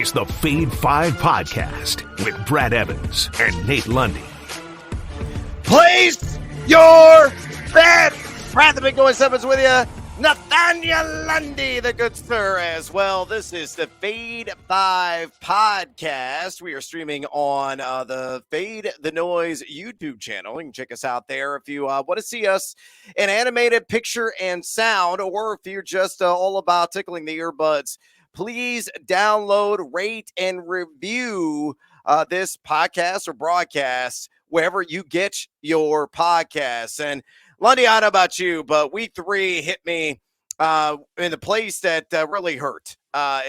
is the Fade 5 Podcast with Brad Evans and Nate Lundy. Place your bet. Brad the Big Noise Evans with you. Nathaniel Lundy, the good sir, as well. This is the Fade 5 Podcast. We are streaming on the Fade the Noise YouTube channel. You can check us out there if you want to see us in animated picture and sound, or if you're just all about tickling the earbuds. Please download, rate, and review this podcast or broadcast wherever you get your podcasts. And Lundy, I don't know about you, but week 3 hit me in the place that really hurt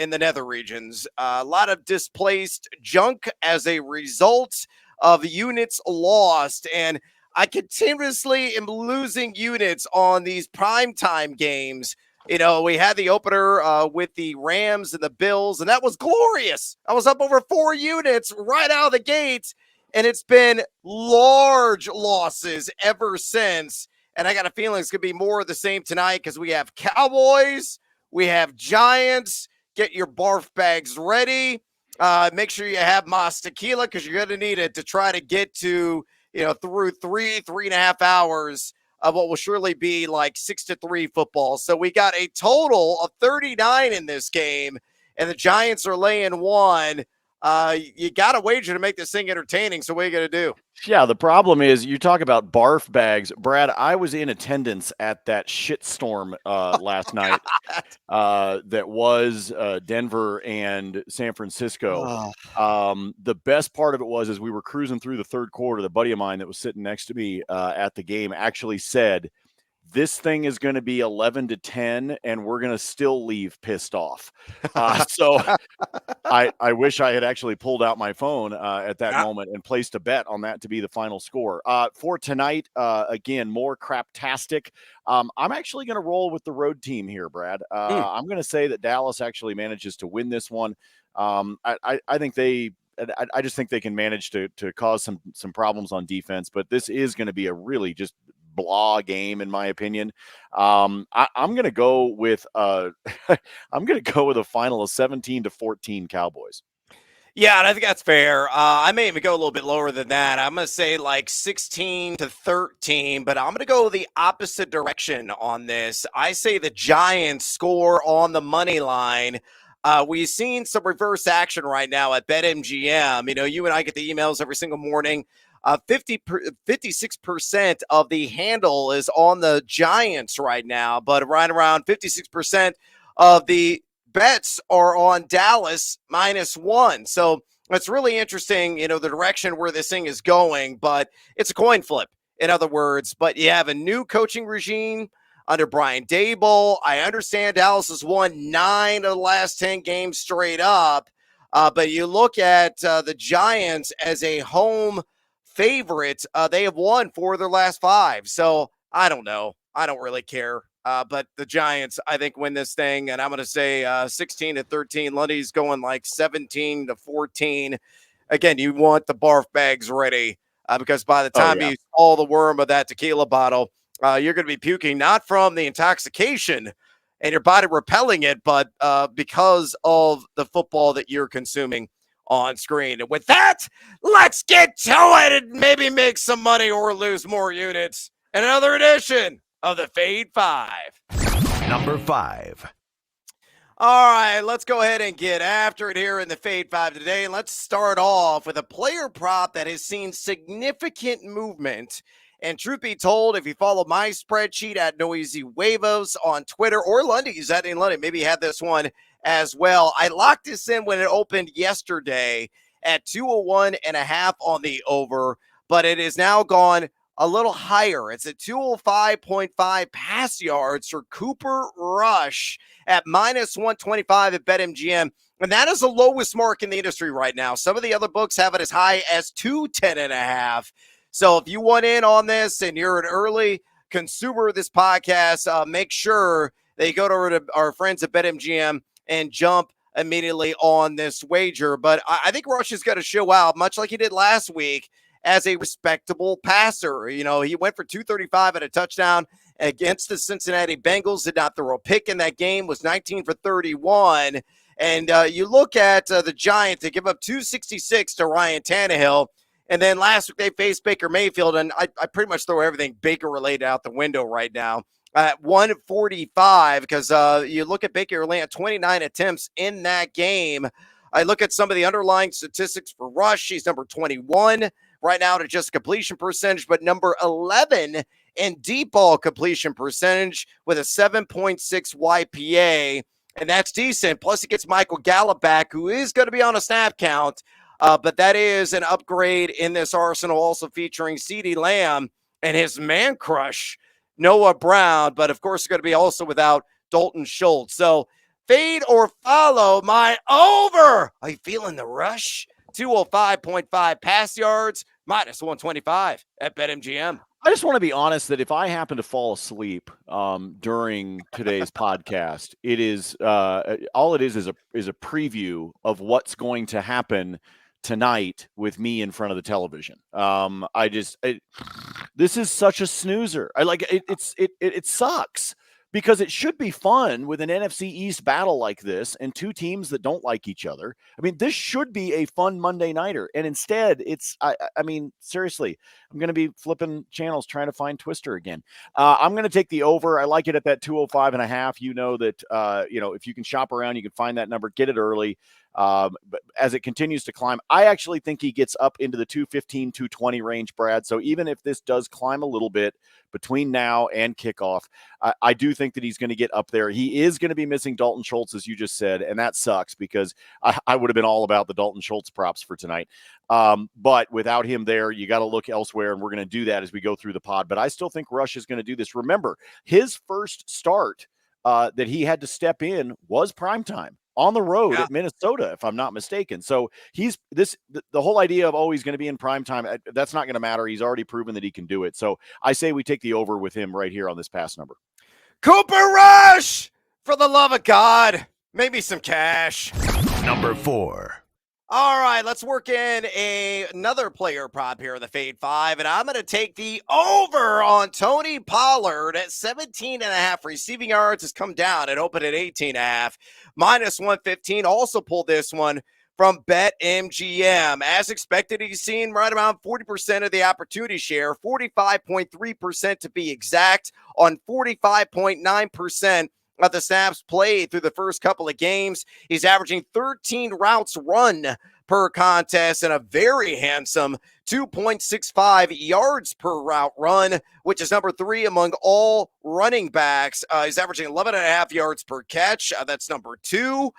in the nether regions. A lot of displaced junk as a result of units lost. And I continuously am losing units on these primetime games. You know, we had the opener with the Rams and the Bills, and that was glorious. I was up over 4 units right out of the gate, and it's been large losses ever since. And I got a feeling it's going to be more of the same tonight because we have Cowboys, we have Giants. Get your barf bags ready. Make sure you have Mas Tequila because you're going to need it to try to get to, through 3.5 hours of what will surely be like 6-3 football. So we got a total of 39 in this game, and the Giants are laying 1. You got to wager to make this thing entertaining. So what are you going to do? Yeah, the problem is you talk about barf bags. Brad, I was in attendance at that shitstorm last night that was Denver and San Francisco. The best part of it was as we were cruising through the third quarter, the buddy of mine that was sitting next to me at the game actually said, this thing is going to be 11-10, and we're going to still leave pissed off. So I wish I had actually pulled out my phone at that moment and placed a bet on that to be the final score. For tonight, again, more craptastic. I'm actually going to roll with the road team here, Brad. I'm going to say that Dallas actually manages to win this one. I think I just think they can manage to cause some problems on defense, but this is going to be a really just blah game in my opinion. I'm going to go with a final of 17-14 Cowboys. Yeah, and I think that's fair. I may even go a little bit lower than that. I'm going to say like 16-13, but I'm going to go the opposite direction on this. I say the Giants score on the money line. We've seen some reverse action right now at BetMGM. You and I get the emails every single morning. 56% of the handle is on the Giants right now, but right around 56% of the bets are on Dallas -1. So it's really interesting, the direction where this thing is going, but it's a coin flip, in other words. But you have a new coaching regime under Brian Daboll. I understand Dallas has won 9 of the last 10 games straight up, but you look at the Giants as a home favorite. They have won 4 of their last 5. So I don't know. I don't really care. But the Giants, I think, win this thing. And I'm going to say 16-13. Lundy's going like 17-14. Again, you want the barf bags ready because by the time you swallow the worm of that tequila bottle, you're going to be puking, not from the intoxication and your body repelling it, but because of the football that you're consuming on screen. And with that, let's get to it and maybe make some money or lose more units in another edition of the Fade 5. Number 5. All right, let's go ahead and get after it here in the Fade 5 today. And let's start off with a player prop that has seen significant movement. And truth be told, if you follow my spreadsheet at Noisy Huevos on Twitter or Lundy's at Lundy, maybe you had this one as well. I locked this in when it opened yesterday at 201.5 on the over, but it has now gone a little higher. It's at 205.5 pass yards for Cooper Rush at -125 at BetMGM. And that is the lowest mark in the industry right now. Some of the other books have it as high as 210.5. So if you want in on this and you're an early consumer of this podcast, make sure that you go to our friends at BetMGM and jump immediately on this wager. But I think Rush is going to show out, much like he did last week, as a respectable passer. He went for 235 and a touchdown against the Cincinnati Bengals, did not throw a pick in that game, was 19 for 31. And you look at the Giants, they give up 266 to Ryan Tannehill. And then last week they faced Baker Mayfield, and I pretty much throw everything Baker-related out the window right now. At 145, because you look at Baker Atlanta, 29 attempts in that game. I look at some of the underlying statistics for Rush. He's number 21 right now to just completion percentage, but number 11 in deep ball completion percentage with a 7.6 YPA, and that's decent. Plus, he gets Michael Gallup back, who is going to be on a snap count. But that is an upgrade in this arsenal, also featuring CeeDee Lamb and his man crush, Noah Brown. But, of course, it's going to be also without Dalton Schultz. So, fade or follow my over. Are you feeling the rush? 205.5 pass yards, minus 125 at BetMGM. I just want to be honest that if I happen to fall asleep during today's podcast, it is all it is a preview of what's going to happen tonight with me in front of the television. This is such a snoozer. It sucks because it should be fun with an NFC East battle like this and two teams that don't like each other. I mean, this should be a fun Monday nighter. And instead I mean, seriously, I'm going to be flipping channels trying to find Twister again. I'm going to take the over. I like it at that 205.5. You know that, if you can shop around, you can find that number, get it early. But as it continues to climb, I actually think he gets up into the 215, 220 range, Brad. So even if this does climb a little bit between now and kickoff, I do think that he's going to get up there. He is going to be missing Dalton Schultz, as you just said, and that sucks because I would have been all about the Dalton Schultz props for tonight. But without him there, you got to look elsewhere, and we're going to do that as we go through the pod. But I still think Rush is going to do this. Remember, his first start that he had to step in was primetime on the road at Minnesota, if I'm not mistaken. So the whole idea of, he's going to be in prime time, that's not going to matter. He's already proven that he can do it. So I say we take the over with him right here on this pass number. Cooper Rush, for the love of God, maybe some cash. Number 4. All right, let's work in another player prop here in the Fade 5, and I'm going to take the over on Tony Pollard at 17.5 receiving yards. Has come down and opened at 18.5, minus 115. Also pulled this one from BetMGM. As expected, he's seen right around 40% of the opportunity share, 45.3% to be exact, on 45.9% of the snaps played through the first couple of games. He's averaging 13 routes run per contest and a very handsome 2.65 yards per route run, which is number 3 among all running backs. He's averaging 11.5 yards per catch. That's number 2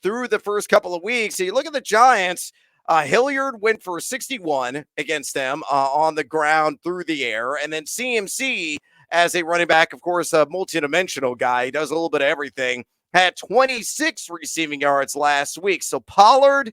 through the first couple of weeks. So you look at the Giants, Hilliard went for 61 against them on the ground through the air, and then CMC, as a running back, of course, a multidimensional guy. He does a little bit of everything. Had 26 receiving yards last week. So Pollard,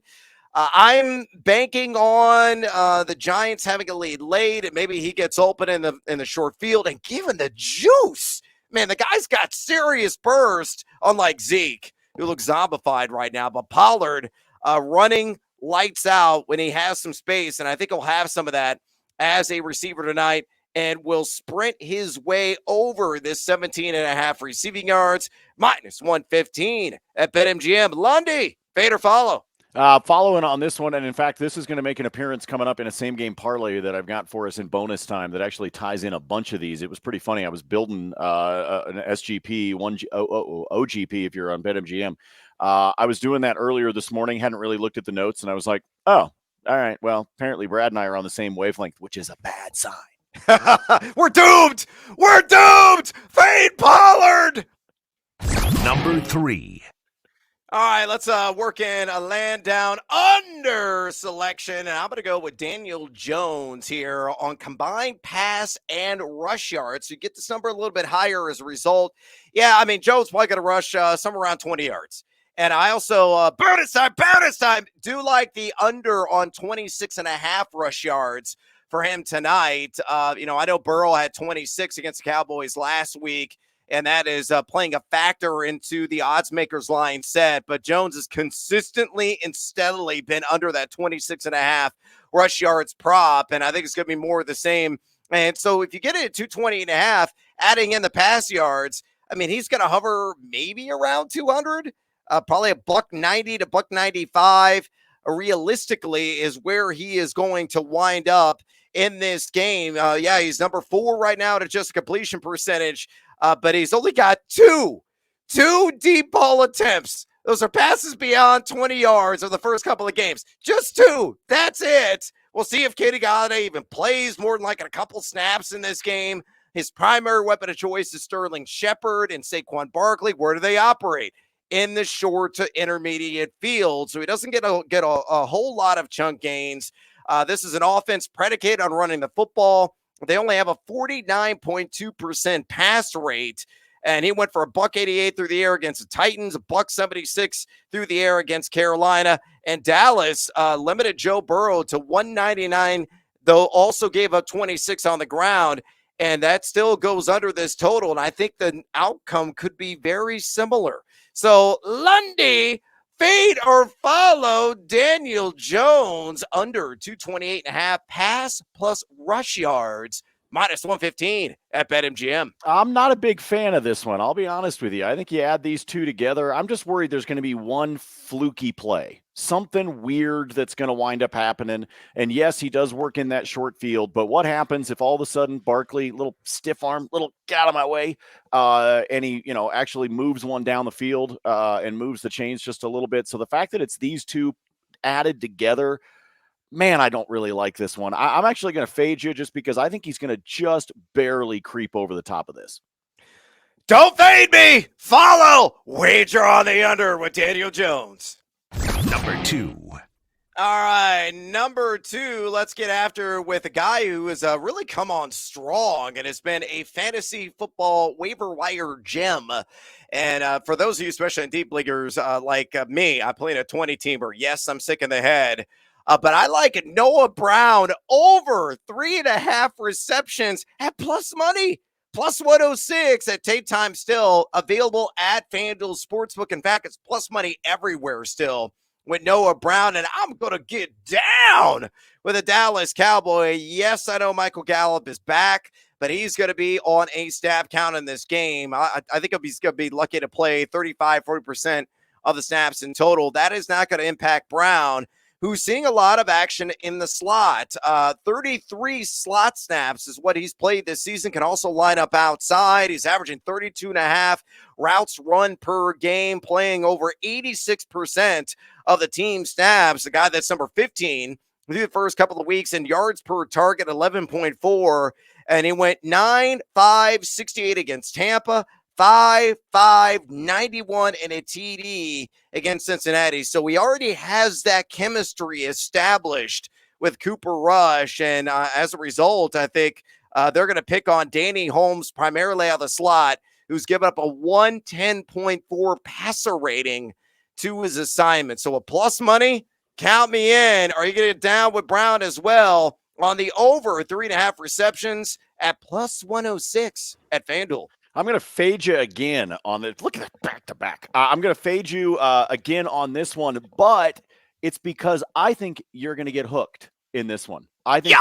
I'm banking on the Giants having a lead late, and maybe he gets open in the short field. And given the juice, man, the guy's got serious burst, unlike Zeke, who looks zombified right now. But Pollard running lights out when he has some space, and I think he'll have some of that as a receiver tonight, and will sprint his way over this 17.5 receiving yards, minus 115 at BetMGM. Lundy, fade or follow? Following on this one, and in fact, this is going to make an appearance coming up in a same-game parlay that I've got for us in bonus time that actually ties in a bunch of these. It was pretty funny. I was building an SGP, OGP if you're on BetMGM. I was doing that earlier this morning, hadn't really looked at the notes, and I was like, all right, well, apparently Brad and I are on the same wavelength, which is a bad sign. We're doomed! We're doomed! Fade Pollard! Number 3. All right, let's work in a land down under selection, and I'm going to go with Daniel Jones here on combined pass and rush yards. So you get this number a little bit higher as a result. Yeah, I mean, Jones probably going to rush somewhere around 20 yards. And I also, bonus time, do like the under on 26.5 rush yards for him tonight. I know Burrow had 26 against the Cowboys last week, and that is playing a factor into the odds makers line set. But Jones has consistently and steadily been under that 26.5 rush yards prop, and I think it's going to be more of the same. And so if you get it at 220.5, adding in the pass yards, I mean, he's going to hover maybe around 200. probably a $1.90 to $1.95 realistically is where he is going to wind up in this game. He's number 4 right now to just a completion percentage, but he's only got two deep ball attempts. Those are passes beyond 20 yards of the first couple of games. Just 2. That's it. We'll see if Kenny Golladay even plays more than like a couple snaps in this game. His primary weapon of choice is Sterling Shepard and Saquon Barkley. Where do they operate? In the short to intermediate field. So he doesn't get a whole lot of chunk gains. This is an offense predicated on running the football. They only have a 49.2% pass rate. And he went for a $1.88 through the air against the Titans, a $1.76 through the air against Carolina. And Dallas limited Joe Burrow to 199, though also gave up 26 on the ground. And that still goes under this total. And I think the outcome could be very similar. So Lundy, fade or follow Daniel Jones under 228.5 pass plus rush yards. Minus 115 at BetMGM. I'm not a big fan of this one. I'll be honest with you. I think you add these two together. I'm just worried there's going to be one fluky play, something weird that's going to wind up happening. And yes, he does work in that short field, but what happens if all of a sudden Barkley, little stiff arm, little get out of my way, and he, actually moves one down the field and moves the chains just a little bit. So the fact that it's these two added together, man, I don't really like this one. I'm actually going to fade you just because I think he's going to just barely creep over the top of this. Don't fade me. Follow. Wager on the under with Daniel Jones. Number 2. All right, number 2, let's get after with a guy who has really come on strong and has been a fantasy football waiver wire gem. And for those of you, especially in deep leaguers like me, I played a 20-teamer. Yes, I'm sick in the head. But I like Noah Brown over 3.5 receptions at plus money, plus 106 at tape time still available at FanDuel Sportsbook. In fact, it's plus money everywhere still with Noah Brown. And I'm going to get down with a Dallas Cowboy. Yes, I know Michael Gallup is back, but he's going to be on a snap count in this game. I think he's going to be lucky to play 40% of the snaps in total. That is not going to impact Brown, who's seeing a lot of action in the slot. 33 slot snaps is what he's played this season. Can also line up outside. He's averaging 32.5 routes run per game, playing over 86% of the team snaps. The guy that's number 15 through the first couple of weeks in yards per target, 11.4. And he went 9-5-68 against Tampa, 5-5-91 and a TD against Cincinnati. So he already has that chemistry established with Cooper Rush. And as a result, I think they're going to pick on Danny Holmes primarily out of the slot, who's given up a 110.4 passer rating to his assignment. So a plus money, count me in. Are you going to get down with Brown as well on the over 3.5 receptions at plus 106 at FanDuel? I'm going to fade you again on the look at that back to back. I'm going to fade you again on this one, but it's because I think you're going to get hooked in this one. I think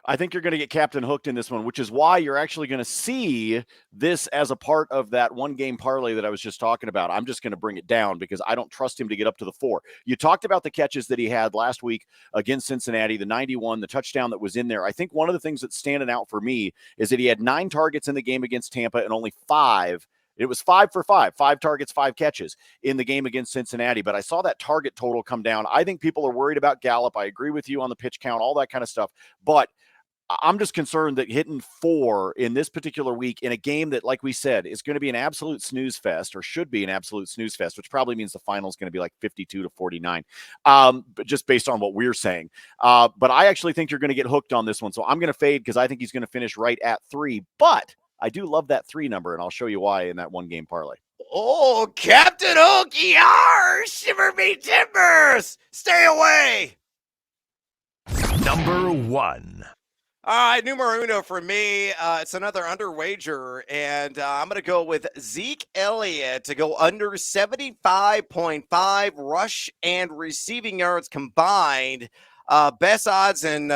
I think you're going to get Captain Hooked in this one, which is why you're actually going to see this as a part of that one game parlay that I was just talking about. I'm just going to bring it down because I don't trust him to get up to the 4. You talked about the catches that he had last week against Cincinnati, the 91, the touchdown that was in there. I think one of the things that's standing out for me is that he had 9 targets in the game against Tampa and only 5. It was 5 for 5 targets, 5 catches in the game against Cincinnati. But I saw that target total come down. I think people are worried about Gallup. I agree with you on the pitch count, all that kind of stuff. But I'm just concerned that hitting 4 in this particular week in a game that, like we said, is going to be an absolute snooze fest, or should be an absolute snooze fest, which probably means the final is going to be like 52-49, but just based on what we're saying. But I actually think you're going to get hooked on this one. So I'm going to fade because I think he's going to finish right at 3. But I do love that 3 number, and I'll show you why in that one game parlay. Oh, Captain Hook, yar, shiver me timbers. Stay away. Number 1. All right, numero uno for me. It's another under wager, and I'm going to go with Zeke Elliott to go under 75.5 rush and receiving yards combined. Best odds and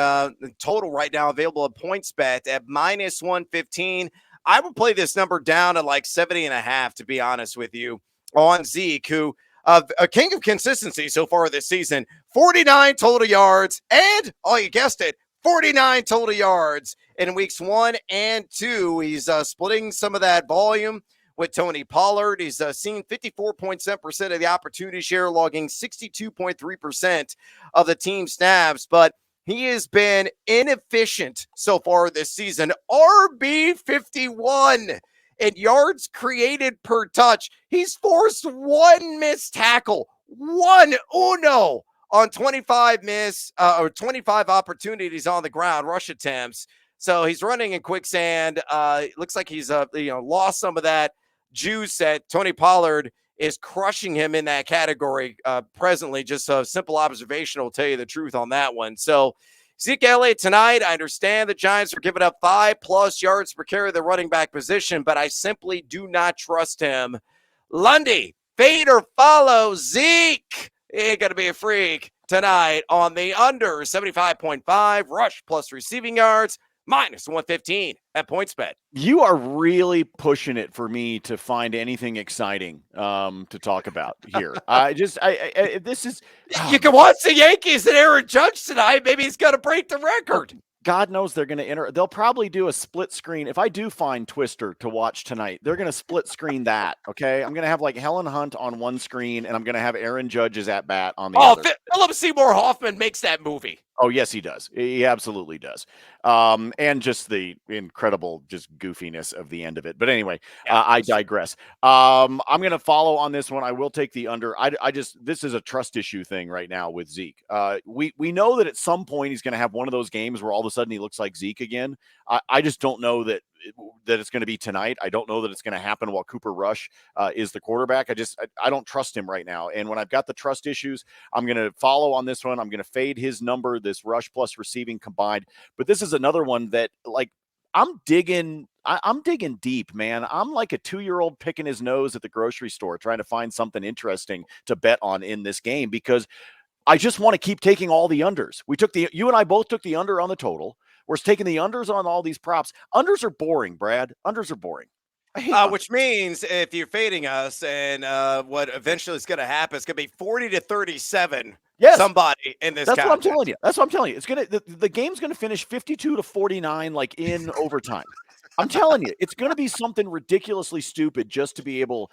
total right now available at PointsBet at minus 115. I would play this number down to like 70.5, to be honest with you. on Zeke, who a king of consistency so far this season. 49 total yards, and you guessed it, 49 total yards in weeks 1 and 2. He's splitting some of that volume with Tony Pollard. He's seen 54.7% of the opportunity share, logging 62.3% of the team snaps, but he has been inefficient so far this season. RB 51 in yards created per touch. He's forced one missed tackle, uno, on 25 or 25 opportunities on the ground, rush attempts. So he's running in quicksand. Looks like he's lost some of that juice that Tony Pollard is crushing him in that category presently. Just a simple observation will tell you the truth on that one. So Ezekiel Elliott tonight, I understand the Giants are giving up 5+ yards per carry the running back position, but I simply do not trust him. Lundy, fade or follow Zeke. Ain't going to be a freak tonight on the under 75.5 rush plus receiving yards. -115 at PointsBet. You are really pushing it for me to find anything exciting to talk about here. This is. You can watch the Yankees and Aaron Judge tonight. Maybe he's going to break the record. God knows they're going to enter. They'll probably do a split screen. If I do find Twister to watch tonight, they're going to split screen that. Okay, I'm going to have like Helen Hunt on one screen, and I'm going to have Aaron Judge's at bat on the other. Philip Seymour Hoffman makes that movie. Oh, yes, he does. He absolutely does. And just the incredible just goofiness of the end of it. But anyway, I digress. I'm going to follow on this one. I will take the under. This is a trust issue thing right now with Zeke. We know that at some point he's going to have one of those games where all of a sudden he looks like Zeke again. I just don't know that it's going to be tonight. I don't know that it's going to happen while Cooper Rush is the quarterback. I don't trust him right now. And when I've got the trust issues, I'm going to follow on this one. I'm going to fade his number, this rush plus receiving combined. But this is another one that, like, I'm digging deep, man. I'm like a 2-year-old picking his nose at the grocery store, trying to find something interesting to bet on in this game, because I just want to keep taking all the unders. You and I both took the under on the total. We're taking the unders on all these props. Unders are boring, Brad. Unders are boring. Which means if you're fading us, and what eventually is going to happen, it's going to be 40-37. Yes. Somebody in this. That's what I'm telling you. That's what I'm telling you. It's the game's gonna finish 52-49, like in overtime. I'm telling you, it's going to be something ridiculously stupid just to be able,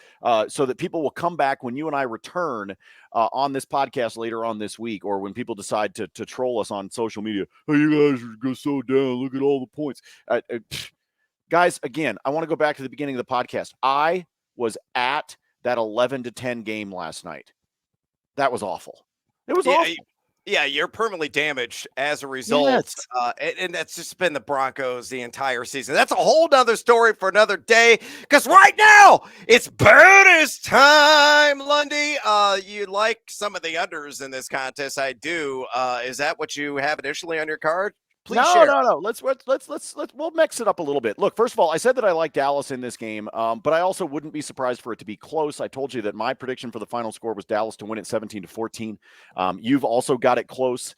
so that people will come back when you and I return on this podcast later on this week, or when people decide to troll us on social media. Hey, you guys are going so down. Look at all the points. Guys, again, I want to go back to the beginning of the podcast. I was at that 11-10 game last night. That was awful. It was awful. Yeah, you're permanently damaged as a result. Yes. And that's just been the Broncos the entire season. That's a whole nother story for another day, because right now it's bonus time, Lundy. You like some of the unders in this contest. I do. Is that what you have initially on your card? Please share. No. We'll mix it up a little bit. Look, first of all, I said that I like Dallas in this game, but I also wouldn't be surprised for it to be close. I told you that my prediction for the final score was Dallas to win at 17-14. You've also got it close.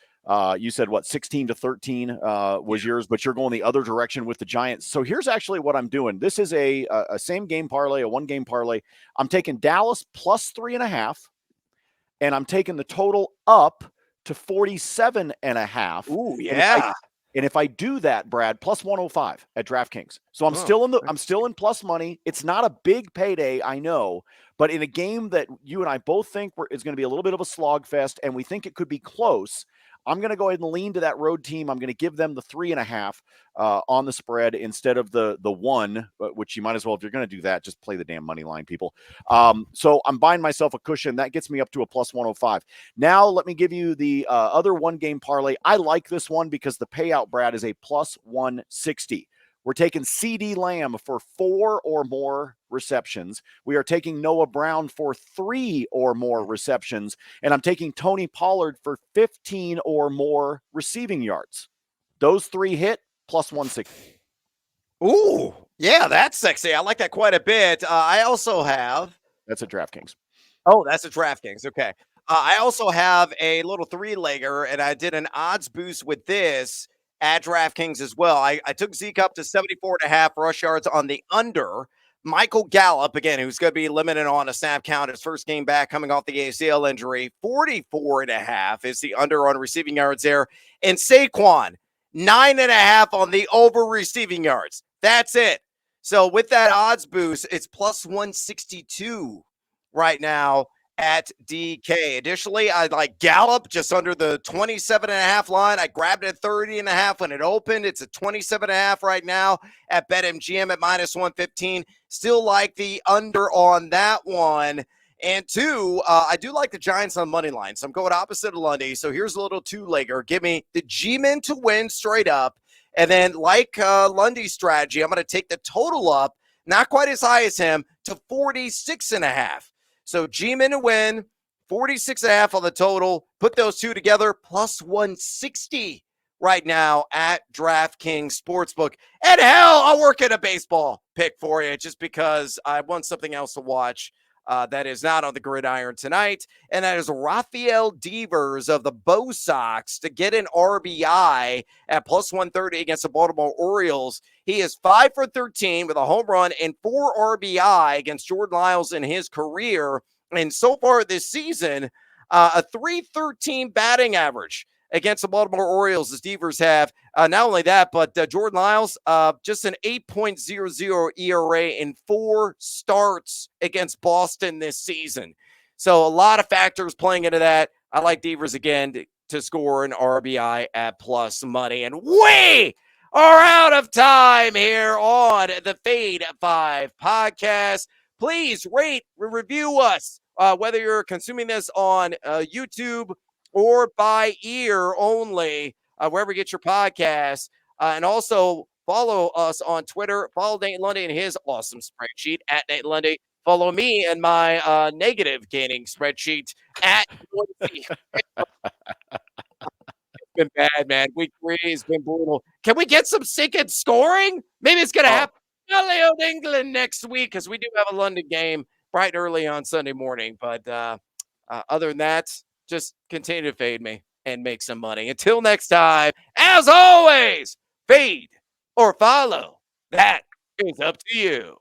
You said 16-13 was yours, but you're going the other direction with the Giants. So here's actually what I'm doing. This is a same game parlay, a 1-game parlay. I'm taking Dallas plus 3.5, and I'm taking the total up to 47.5. Ooh, yeah. And if I do that, Brad, plus 105 at DraftKings. So I'm still in plus money. It's not a big payday, I know, but in a game that you and I both think is going to be a little bit of a slogfest, and we think it could be close, I'm going to go ahead and lean to that road team. I'm going to give them the 3.5 on the spread instead of the 1, which you might as well, if you're going to do that, just play the damn money line, people. So I'm buying myself a cushion. That gets me up to a plus 105. Now let me give you the other 1-game parlay. I like this one because the payout, Brad, is a plus 160. We're taking CD Lamb for 4 or more receptions. We are taking Noah Brown for 3 or more receptions. And I'm taking Tony Pollard for 15 or more receiving yards. Those 3 hit, plus 160. Ooh, yeah, that's sexy. I like that quite a bit. I also have... That's a DraftKings. Oh, that's a DraftKings. Okay. I also have a little 3-legger, and I did an odds boost with this at DraftKings as well. I took Zeke up to 74.5 rush yards on the under, Michael Gallup, again, who's going to be limited on a snap count, his first game back coming off the ACL injury, 44.5 is the under on receiving yards there. And Saquon, 9.5 on the over receiving yards. That's it. So with that odds boost, it's plus 162 right now at DK. Additionally, I like Gallup just under the 27.5 line. I grabbed it at 30.5 when it opened. It's at 27.5 right now at BetMGM at minus 115. Still like the under on that one. And two, I do like the Giants on money line. So I'm going opposite of Lundy. So here's a little two-legger. Give me the G-Men to win straight up. And then like Lundy's strategy, I'm going to take the total up, not quite as high as him, to 46.5. So G-Men to win, 46.5 on the total. Put those two together, plus 160 right now at DraftKings Sportsbook. And hell, I'll work in a baseball pick for you just because I want something else to watch that is not on the gridiron tonight. And that is Rafael Devers of the Bo Sox to get an RBI at plus 130 against the Baltimore Orioles. He is 5 for 13 with a home run and 4 RBI against Jordan Lyles in his career. And so far this season, a .313 batting average against the Baltimore Orioles, as Devers have. Not only that, but Jordan Lyles, just an 8.00 ERA in 4 starts against Boston this season. So a lot of factors playing into that. I like Devers again to score an RBI at plus money. And we are out of time here on the Fade 5 podcast. Please rate, review us, whether you're consuming this on YouTube or by ear only, wherever you get your podcasts. And also follow us on Twitter. Follow Nate Lundy and his awesome spreadsheet at Nate Lundy. Follow me and my negative gaining spreadsheet at It's been bad, man. Week 3 has been brutal. Can we get some sinking scoring? Maybe it's going to happen early on England next week because we do have a London game bright and early on Sunday morning. But other than that, just continue to fade me and make some money. Until next time, as always, fade or follow. That is up to you.